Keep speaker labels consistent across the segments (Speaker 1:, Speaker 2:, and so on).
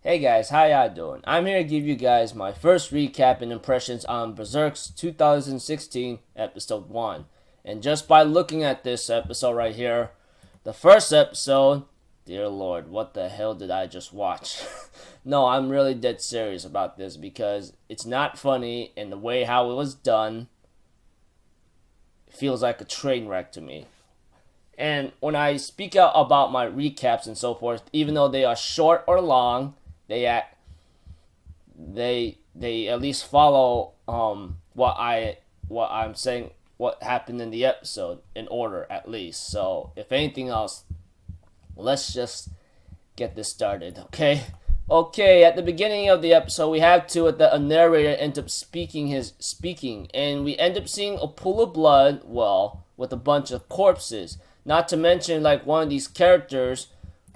Speaker 1: Hey guys, how y'all doing? I'm here to give you guys my first recap and impressions on Berserk's 2016 episode 1. And just by looking at this episode right here, the first episode, dear lord, what the hell did I just watch? No, I'm really dead serious about this because it's not funny and the way how it was done feels like a train wreck to me. And when I speak out about my recaps and so forth, even though they are short or long, they act they at least follow what I'm saying, what happened in the episode in order at least. So if anything else, let's just get this started, okay? Okay, at the beginning of the episode, we have to that a narrator ends up speaking, and we end up seeing a pool of blood, well, with a bunch of corpses. Not to mention, like, one of these characters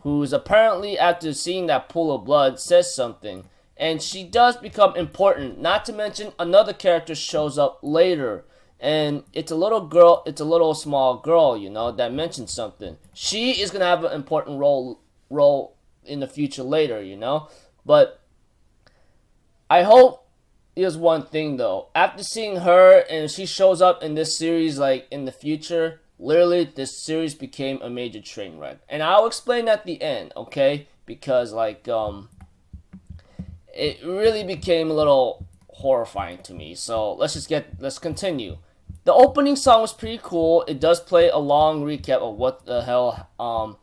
Speaker 1: who's apparently, after seeing that pool of blood, says something. And she does become important. Not to mention, another character shows up later. And it's a little girl, it's a little small girl, that mentions something. She is going to have an important role in the future later. But I hope there's one thing, though. After seeing her and she shows up in this series, like, in the future, literally, this series became a major train wreck. And I'll explain at the end, okay? Because, like, it really became a little horrifying to me. So, let's continue. The opening song was pretty cool. It does play a long recap of what the hell,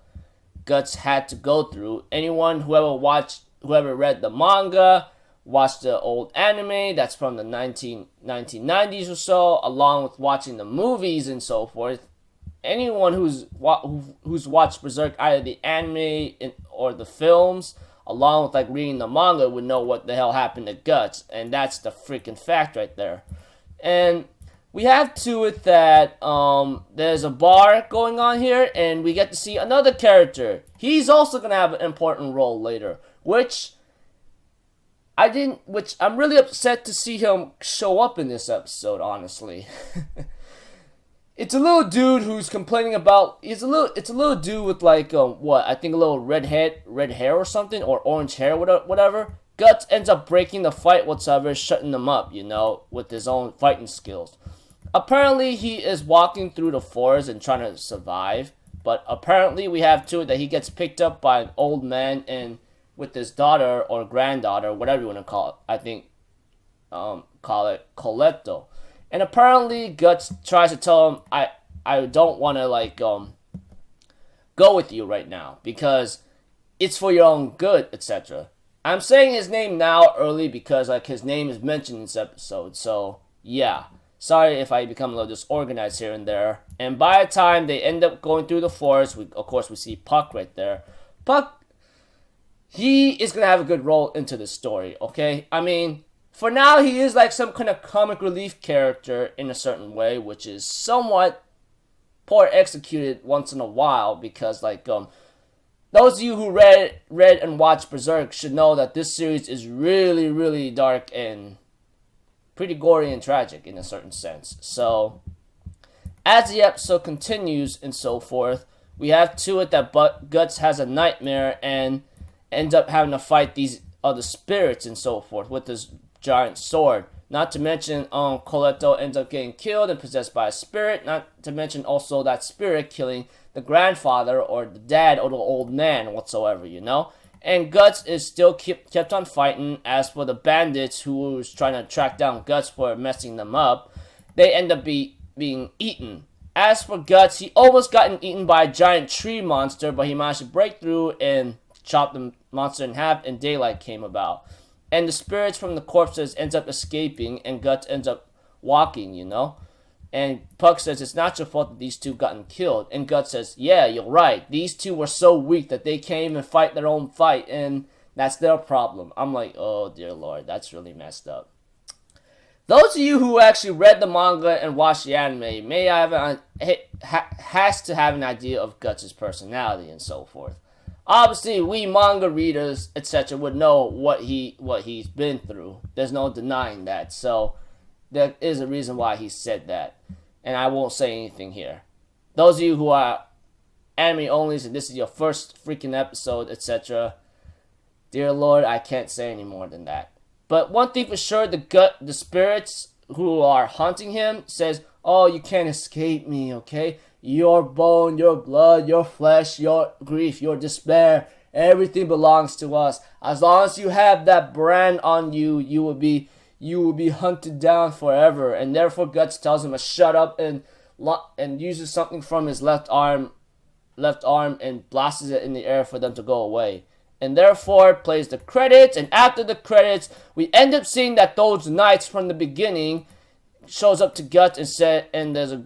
Speaker 1: Guts had to go through. Anyone whoever read the manga, watched the old anime that's from the 1990s or so, along with watching the movies and so forth, anyone who's watched Berserk, either the anime or the films, along with like reading the manga, would know what the hell happened to Guts, and that's the freaking fact right there. And we have to it that there's a bar going on here, and we get to see another character. He's also gonna have an important role later, which I'm really upset to see him show up in this episode, honestly. It's a little dude who's complaining about. It's a little dude with like what I think a little red hair or something, or orange hair, whatever. Guts ends up breaking the fight whatsoever, shutting them up, with his own fighting skills. Apparently, he is walking through the forest and trying to survive. But apparently, we have to that he gets picked up by an old man and with his daughter or granddaughter, whatever you want to call it. I think call it Coletto. And apparently Guts tries to tell him, I don't want to like go with you right now because it's for your own good, etc. I'm saying his name now early because like his name is mentioned in this episode. So yeah, sorry if I become a little disorganized here and there. And by the time they end up going through the forest, we see Puck right there. Puck, he is gonna have a good role into the story. Okay, I mean, for now, he is like some kind of comic relief character in a certain way, which is somewhat poor executed once in a while because, like, those of you who read and watched Berserk should know that this series is really, really dark and pretty gory and tragic in a certain sense. So, as the episode continues and so forth, we have to it that Guts has a nightmare and ends up having to fight these other spirits and so forth with his giant sword. Not to mention, Coletto ends up getting killed and possessed by a spirit. Not to mention also that spirit killing the grandfather or the dad or the old man whatsoever, And Guts is still kept on fighting. As for the bandits who was trying to track down Guts for messing them up, they end up being eaten. As for Guts, he almost gotten eaten by a giant tree monster, but he managed to break through and chop the monster in half, and daylight came about. And the spirits from the corpses ends up escaping, and Guts ends up walking, And Puck says it's not your fault that these two gotten killed. And Guts says, yeah, you're right. These two were so weak that they can't even fight their own fight, and that's their problem. I'm like, oh dear lord, that's really messed up. Those of you who actually read the manga and watched the anime may has to have an idea of Guts' personality and so forth. Obviously, we manga readers, etc., would know what he's been through. There's no denying that. So, there is a reason why he said that. And I won't say anything here. Those of you who are anime onlys and this is your first freaking episode, etc., Dear Lord, I can't say any more than that. But one thing for sure, the spirits who are haunting him says, "Oh, you can't escape me, okay? Your bone, your blood, your flesh, your grief, your despair, everything belongs to us. As long as you have that brand on you, you will be hunted down forever." And therefore, Guts tells him to shut up and uses something from his left arm and blasts it in the air for them to go away. And therefore plays the credits, and after the credits, we end up seeing that those knights from the beginning shows up to Guts and there's a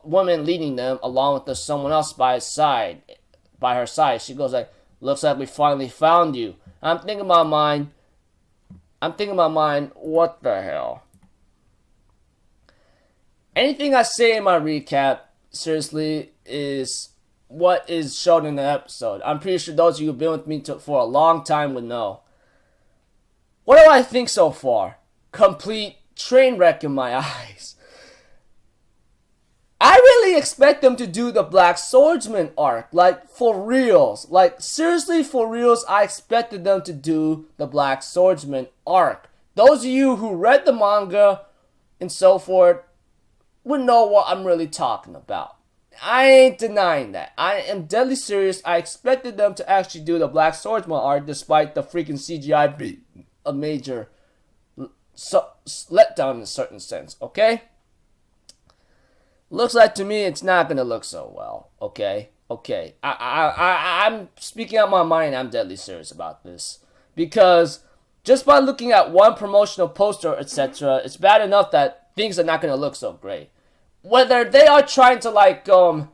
Speaker 1: woman leading them along with someone else by her side. She goes like, "Looks like we finally found you." I'm thinking in my mind, what the hell? Anything I say in my recap, seriously, is what is shown in the episode. I'm pretty sure those of you who've been with me for a long time would know. What do I think so far? Complete train wreck in my eyes. I really expect them to do the Black Swordsman arc, like for reals. Like seriously for reals, I expected them to do the Black Swordsman arc. Those of you who read the manga and so forth would know what I'm really talking about. I ain't denying that. I am deadly serious. I expected them to actually do the Black Swordsman arc despite the freaking CGI being a major letdown in a certain sense, okay? Looks like to me it's not gonna look so well, okay? I'm speaking out my mind. I'm deadly serious about this. Because just by looking at one promotional poster, etc., it's bad enough that things are not gonna look so great. Whether they are trying to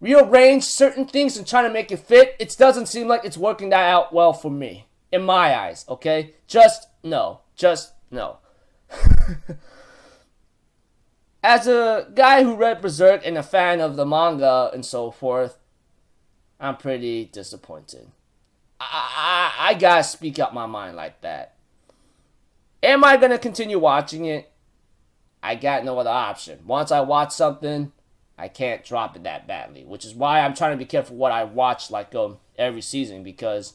Speaker 1: rearrange certain things and trying to make it fit, it doesn't seem like it's working that out well for me. In my eyes, okay? Just no. As a guy who read Berserk and a fan of the manga and so forth, I'm pretty disappointed. I gotta speak out my mind like that. Am I gonna continue watching it? I got no other option. Once I watch something, I can't drop it that badly, which is why I'm trying to be careful what I watch every season, because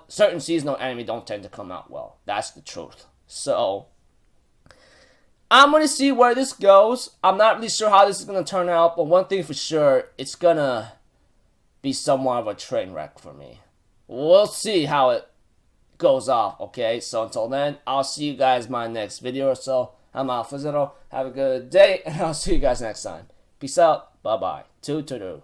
Speaker 1: certain seasonal anime don't tend to come out well. That's the truth. So I'm gonna see where this goes. I'm not really sure how this is gonna turn out, but one thing for sure, it's gonna be somewhat of a train wreck for me. We'll see how it goes off, okay? So until then, I'll see you guys in my next video or so. I'm Alpha Zero. Have a good day, and I'll see you guys next time. Peace out. Bye-bye. Toodaloo.